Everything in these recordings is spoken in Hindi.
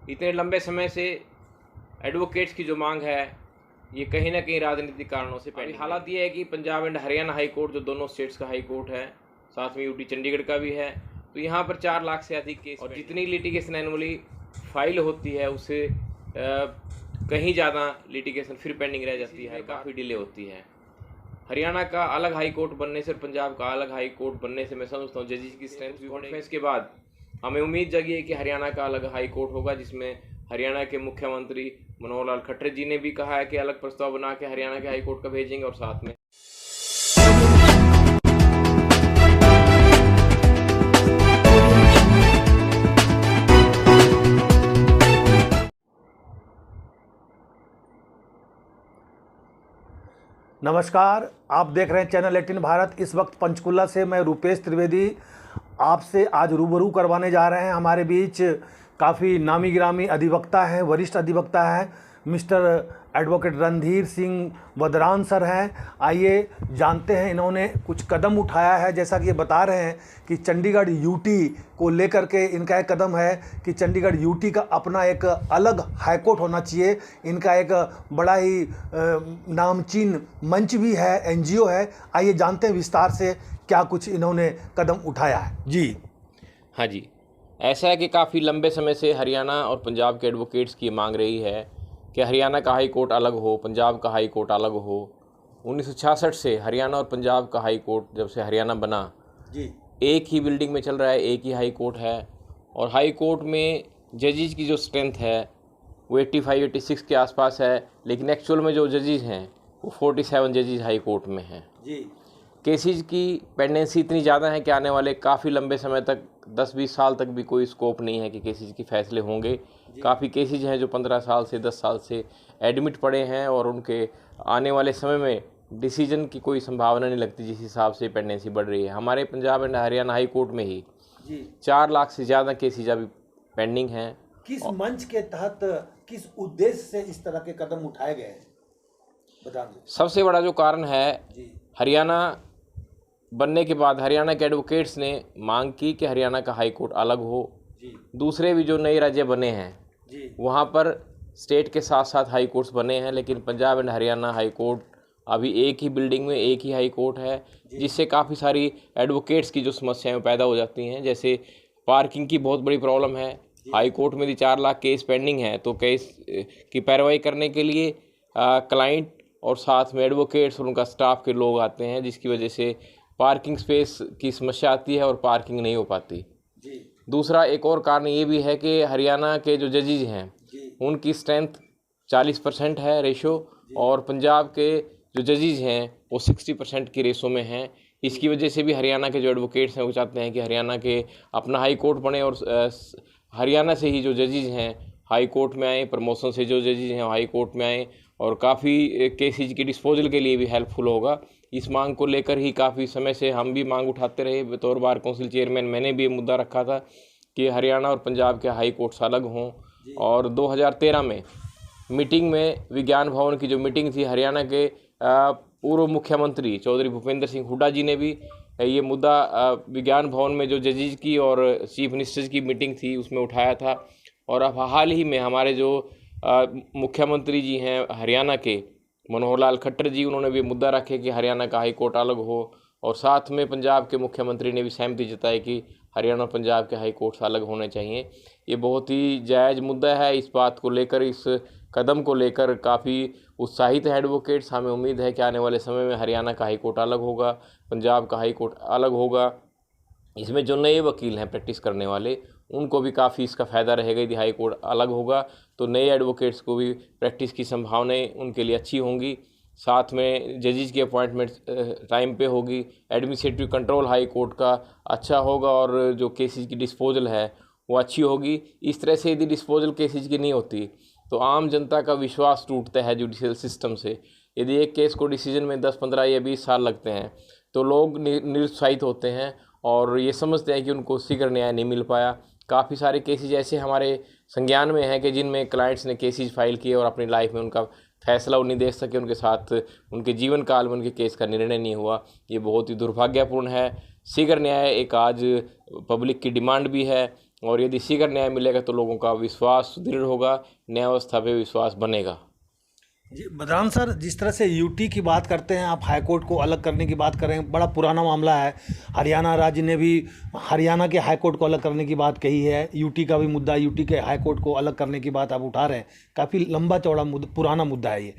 इतने लंबे समय से एडवोकेट्स की जो मांग है ये कहीं ना कहीं राजनीतिक कारणों से पहले हालात ये है कि Punjab and Haryana high court जो दोनों स्टेट्स का हाई कोर्ट है, साथ में यूटी चंडीगढ़ का भी है, तो यहाँ पर 4 लाख से अधिक केस और जितनी लिटिगेशन एनुअली फाइल होती है उससे कहीं ज़्यादा लिटिगेशन फिर पेंडिंग रह जाती है, काफ़ी डिले होती है। हरियाणा का अलग हाई कोर्ट बनने से और पंजाब का अलग हाई कोर्ट बनने से मैं समझता हूँ जजेस की स्ट्रेंथ भी कॉन्फ्रेंस के बाद हमें उम्मीद जगी है कि हरियाणा का अलग हाई कोर्ट होगा, जिसमें हरियाणा के मुख्यमंत्री मनोहर लाल खट्टर जी ने भी कहा है कि अलग प्रस्ताव बना के हरियाणा के हाई कोर्ट का भेजेंगे और साथ में नमस्कार, आप देख रहे हैं चैनल 18 भारत। इस वक्त पंचकुला से मैं रुपेश त्रिवेदी आपसे आज रूबरू करवाने जा रहे हैं। हमारे बीच काफ़ी नामी गिरामी अधिवक्ता हैं, वरिष्ठ अधिवक्ता हैं, mister advocate Randhir Singh Vadran sir हैं। आइए जानते हैं इन्होंने कुछ कदम उठाया है। जैसा कि ये बता रहे हैं कि चंडीगढ़ यूटी को लेकर के इनका एक कदम है कि चंडीगढ़ यूटी का अपना एक अलग हाईकोर्ट होना चाहिए। इनका एक बड़ा ही नामचीन मंच भी है, एनजीओ है। आइए जानते हैं विस्तार से क्या कुछ इन्होंने कदम उठाया है। जी हाँ जी, ऐसा है कि काफ़ी लंबे समय से हरियाणा और पंजाब के एडवोकेट्स की मांग रही है कि हरियाणा का हाई कोर्ट अलग हो, पंजाब का हाई कोर्ट अलग हो। 1966 से हरियाणा और पंजाब का हाई कोर्ट जब से हरियाणा बना जी एक ही बिल्डिंग में चल रहा है, एक ही हाई कोर्ट है। और हाई कोर्ट में जजेस की जो स्ट्रेंथ है वो 85-86 के आसपास है, लेकिन एक्चुअल में जो जजेस हैं वो 47 जजेस हाई कोर्ट में हैं जी। केसेस की पेंडेंसी इतनी ज़्यादा है कि आने वाले काफ़ी लंबे समय तक 10-20 साल तक भी कोई स्कोप नहीं है कि केसेस के फैसले होंगे। काफ़ी केसेस हैं जो 15 साल से 10 साल से एडमिट पड़े हैं और उनके आने वाले समय में डिसीजन की कोई संभावना नहीं लगती जिस हिसाब से पेंडेंसी बढ़ रही है। हमारे Punjab and Haryana high court में ही 4 लाख से ज़्यादा केसेज अभी पेंडिंग हैं। किस मंच के तहत, किस उद्देश्य से इस तरह के कदम उठाए गए हैं, बता दें। सबसे बड़ा जो कारण है, हरियाणा बनने के बाद हरियाणा के एडवोकेट्स ने मांग की कि हरियाणा का हाई कोर्ट अलग हो। दूसरे भी जो नए राज्य बने हैं वहाँ पर स्टेट के साथ साथ हाई कोर्ट्स बने हैं, लेकिन Punjab and Haryana high court अभी एक ही बिल्डिंग में एक ही हाई कोर्ट है, जिससे काफ़ी सारी एडवोकेट्स की जो समस्याएं पैदा हो जाती हैं। जैसे पार्किंग की बहुत बड़ी प्रॉब्लम है। हाई कोर्ट में यदि 4 लाख केस पेंडिंग है तो केस की पैरवाई करने के लिए क्लाइंट और साथ में एडवोकेट्स और उनका स्टाफ के लोग आते हैं, जिसकी वजह से पार्किंग स्पेस की समस्या आती है और पार्किंग नहीं हो पाती। दूसरा एक और कारण ये भी है कि हरियाणा के जो जजेज हैं उनकी स्ट्रेंथ 40% है रेशो, और पंजाब के जो जजेज हैं वो 60% की रेशो में हैं। इसकी वजह से भी हरियाणा के जो एडवोकेट्स हैं वो चाहते हैं कि हरियाणा के अपना हाई कोर्ट बने और हरियाणा से ही जो जजेज हैं हाई कोर्ट में आए, प्रमोशन से जो जजेज हैं हाई कोर्ट में आए, और काफ़ी केसेज की डिस्पोजल के लिए भी हेल्पफुल होगा। इस मांग को लेकर ही काफ़ी समय से हम भी मांग उठाते रहे। बतौर बार काउंसिल चेयरमैन मैंने भी ये मुद्दा रखा था कि हरियाणा और पंजाब के हाई कोर्ट्स अलग हों। और 2013 में मीटिंग में विज्ञान भवन की जो मीटिंग थी, हरियाणा के पूर्व मुख्यमंत्री चौधरी भूपेंद्र सिंह हुड्डा जी ने भी ये मुद्दा विज्ञान भवन में जो जजेज की और चीफ मिनिस्टर्स की मीटिंग थी उसमें उठाया था। और अब हाल ही में हमारे जो मुख्यमंत्री जी हैं हरियाणा के मनोहर लाल खट्टर जी, उन्होंने भी मुद्दा रखे कि हरियाणा का हाई कोर्ट अलग हो, और साथ में पंजाब के मुख्यमंत्री ने भी सहमति जताई कि हरियाणा और पंजाब के हाई कोर्ट्स अलग होने चाहिए। ये बहुत ही जायज़ मुद्दा है। इस बात को लेकर, इस कदम को लेकर काफ़ी उत्साहित है एडवोकेट्स। हमें उम्मीद है कि आने वाले समय में हरियाणा का हाई कोर्ट अलग होगा, पंजाब का हाई कोर्ट अलग होगा। इसमें जो नए वकील हैं प्रैक्टिस करने वाले, उनको भी काफ़ी इसका फ़ायदा रहेगा। यदि हाई कोर्ट अलग होगा तो नए एडवोकेट्स को भी प्रैक्टिस की संभावनाएं उनके लिए अच्छी होंगी। साथ में जजेस की अपॉइंटमेंट टाइम पे होगी, एडमिनिस्ट्रेटिव कंट्रोल हाई कोर्ट का अच्छा होगा, और जो केसेस की डिस्पोजल है वो अच्छी होगी। इस तरह से यदि डिस्पोजल केसेस की नहीं होती तो आम जनता का विश्वास टूटता है जुडिशियल सिस्टम से। यदि एक केस को डिसीजन में 10, 15 या 20 साल लगते हैं तो लोग निरुत्साहित होते हैं और ये समझते हैं कि उनको शीघ्र न्याय नहीं मिल पाया। काफ़ी सारे केसेज ऐसे हमारे संज्ञान में हैं कि जिनमें क्लाइंट्स ने केसेज फाइल किए और अपनी लाइफ में उनका फैसला वो नहीं दे सके, उनके साथ उनके जीवन काल में उनके केस का निर्णय नहीं हुआ। ये बहुत ही दुर्भाग्यपूर्ण है। शीघ्र न्याय एक आज पब्लिक की डिमांड भी है और यदि शीघ्र न्याय मिलेगा तो लोगों का विश्वास सुदृढ़ होगा, न्याय व्यवस्था पे विश्वास बनेगा। जी बदरान सर, जिस तरह से यूटी की बात करते हैं आप, हाईकोर्ट को अलग करने की बात कर रहे हैं, बड़ा पुराना मामला है। हरियाणा राज्य ने भी हरियाणा के हाईकोर्ट को अलग करने की बात कही है। यूटी का भी मुद्दा, यूटी के हाईकोर्ट को अलग करने की बात आप उठा रहे हैं। काफ़ी लंबा चौड़ा मुद्दा, पुराना मुद्दा है ये।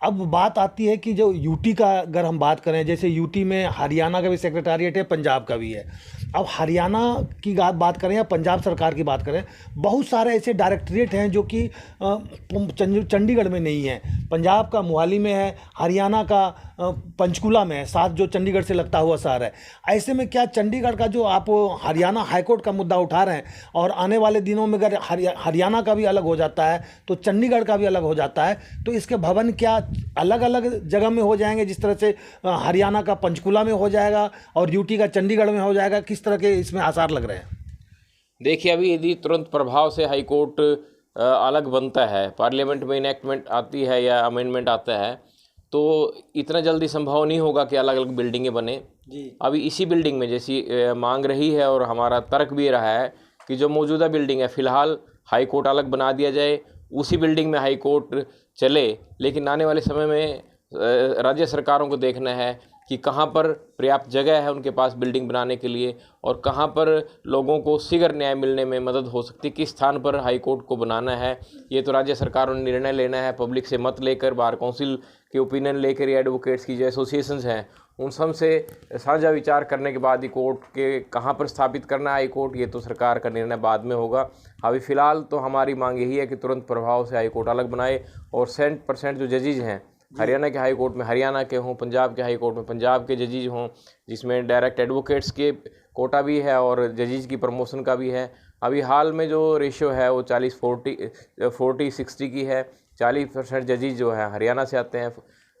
अब बात आती है कि जो यूटी का अगर हम बात करें, जैसे यूटी में हरियाणा का भी सेक्रेटारिएट है, पंजाब का भी है। अब हरियाणा की बात करें या पंजाब सरकार की बात करें, बहुत सारे ऐसे डायरेक्टरेट हैं जो कि चंडीगढ़ में नहीं है। पंजाब का मोहाली में है, हरियाणा का पंचकुला में है, साथ जो चंडीगढ़ से लगता हुआ शहर है। ऐसे में क्या चंडीगढ़ का जो आप हरियाणा हाईकोर्ट का मुद्दा उठा रहे हैं, और आने वाले दिनों में अगर हरियाणा का भी अलग हो जाता है तो चंडीगढ़ का भी अलग हो जाता है, तो इसके भवन क्या अलग अलग जगह में हो जाएंगे, जिस तरह से हरियाणा का पंचकुला में हो जाएगा और यूटी का चंडीगढ़ में हो जाएगा? किस तरह के इसमें आसार लग रहे हैं? देखिए, अभी यदि तुरंत प्रभाव से हाई कोर्ट अलग बनता है, पार्लियामेंट में इनेक्टमेंट आती है या अमेंडमेंट आता है, तो इतना जल्दी संभव नहीं होगा कि अलग अलग बिल्डिंगें बने जी। अभी इसी बिल्डिंग में जैसी मांग रही है और हमारा तर्क भी रहा है कि जो मौजूदा बिल्डिंग है फिलहाल हाई कोर्ट अलग बना दिया जाए, उसी बिल्डिंग में हाई कोर्ट चले। लेकिन आने वाले समय में राज्य सरकारों को देखना है कि कहाँ पर पर्याप्त जगह है उनके पास बिल्डिंग बनाने के लिए, और कहाँ पर लोगों को शीघ्र न्याय मिलने में मदद हो सकती है, किस स्थान पर हाई कोर्ट को बनाना है। ये तो राज्य सरकारों ने निर्णय लेना है, पब्लिक से मत लेकर, बार काउंसिल के ओपिनियन लेकर, या एडवोकेट्स की जो एसोसिएशंस हैं उन सब से साझा विचार करने के बाद ही कोर्ट के कहाँ पर स्थापित करना है हाई कोर्ट, ये तो सरकार का निर्णय बाद में होगा। अभी फ़िलहाल तो हमारी मांग यही है कि तुरंत प्रभाव से हाई कोर्ट अलग बनाए, और 100% जो जजेज हैं हरियाणा के हाई कोर्ट में हरियाणा के हों, पंजाब के हाई कोर्ट में पंजाब के जजेज हों, जिसमें डायरेक्ट एडवोकेट्स के कोटा भी है और जजेज की प्रमोशन का भी है। अभी हाल में जो रेशियो है वो 40-60 की है। 40% जजेज जो है हरियाणा से आते हैं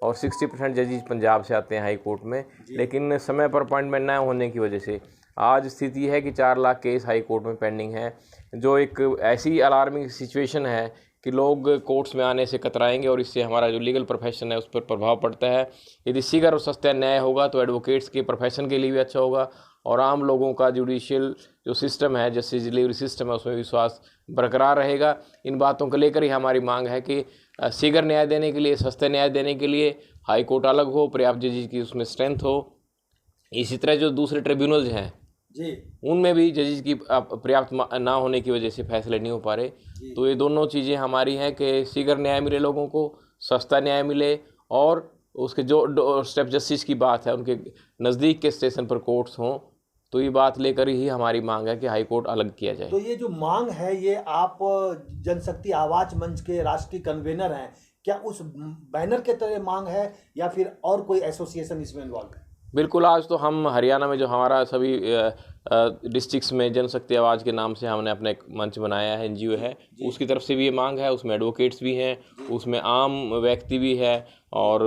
और 60% जजेज पंजाब से आते हैं हाई कोर्ट में। लेकिन समय पर अपॉइंटमेंट न होने की वजह से आज स्थिति है कि 4 लाख केस हाई कोर्ट में पेंडिंग है, जो एक ऐसी अलार्मिंग सिचुएशन है कि लोग कोर्ट्स में आने से कतराएंगे, और इससे हमारा जो लीगल प्रोफेशन है उस पर प्रभाव पड़ता है। यदि शीघ्र और सस्ता न्याय होगा तो एडवोकेट्स के प्रोफेशन के लिए भी अच्छा होगा, और आम लोगों का जुडिशियल जो सिस्टम है, जस्टिस डिलीवरी सिस्टम है, उसमें विश्वास बरकरार रहेगा। इन बातों को लेकर ही हमारी मांग है कि शीघ्र न्याय देने के लिए, सस्ते न्याय देने के लिए हाई कोर्ट अलग हो, पर्याप्त जजेज की उसमें स्ट्रेंथ हो। इसी तरह जो दूसरे ट्रिब्यूनल्स हैं जी, उनमें भी जजेज की पर्याप्त ना होने की वजह से फैसले नहीं हो पा रहे। तो ये दोनों चीज़ें हमारी हैं कि शीघ्र न्याय मिले लोगों को, सस्ता न्याय मिले, और उसके जो स्टेप जस्टिस की बात है उनके नज़दीक के स्टेशन पर कोर्ट्स हों। तो ये बात लेकर ही हमारी मांग है कि हाई कोर्ट अलग किया जाए। तो ये जो मांग है, ये आप जनशक्ति आवाज मंच के राष्ट्रीय कन्वेनर हैं, क्या उस बैनर के तरह मांग है या फिर और कोई एसोसिएशन इसमें इन्वॉल्व है? बिल्कुल, आज तो हम हरियाणा में जो हमारा सभी डिस्ट्रिक्ट्स में जनशक्ति आवाज़ के नाम से हमने अपना एक मंच बनाया है, एनजीओ है, उसकी तरफ से भी ये मांग है। उसमें एडवोकेट्स भी हैं, उसमें आम व्यक्ति भी है, और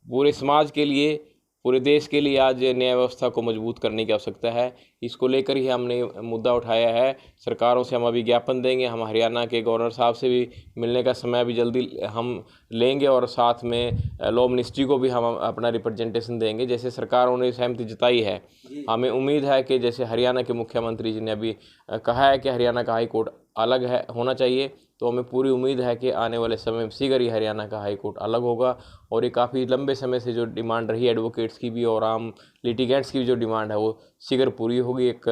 पूरे समाज के लिए, पूरे देश के लिए आज न्याय व्यवस्था को मजबूत करने की आवश्यकता है। इसको लेकर ही हमने मुद्दा उठाया है। सरकारों से हम अभी ज्ञापन देंगे, हम हरियाणा के गवर्नर साहब से भी मिलने का समय अभी जल्दी हम लेंगे, और साथ में लॉ मिनिस्ट्री को भी हम अपना रिप्रेजेंटेशन देंगे। जैसे सरकारों ने सहमति जताई है, हमें उम्मीद है कि जैसे हरियाणा के मुख्यमंत्री जी ने अभी कहा है कि हरियाणा का हाई कोर्ट अलग है, होना चाहिए, तो हमें पूरी उम्मीद है कि आने वाले समय में शीघ्र ही हरियाणा का हाई कोर्ट अलग होगा। और ये काफ़ी लंबे समय से जो डिमांड रही है एडवोकेट्स की भी और आम लिटिगेंट्स की भी जो डिमांड है वो शीघ्र पूरी होगी। एक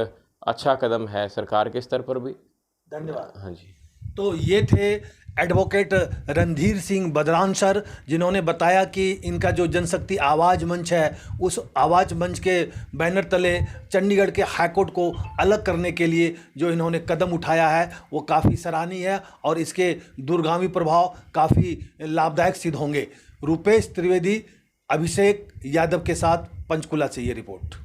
अच्छा कदम है सरकार के स्तर पर भी। धन्यवाद। हाँ जी। तो ये थे एडवोकेट रणधीर सिंह बदरान सर, जिन्होंने बताया कि इनका जो जनशक्ति आवाज़ मंच है, उस आवाज़ मंच के बैनर तले चंडीगढ़ के हाईकोर्ट को अलग करने के लिए जो इन्होंने कदम उठाया है वो काफ़ी सराहनीय है, और इसके दूरगामी प्रभाव काफ़ी लाभदायक सिद्ध होंगे। रुपेश त्रिवेदी, अभिषेक यादव के साथ पंचकुला से ये रिपोर्ट।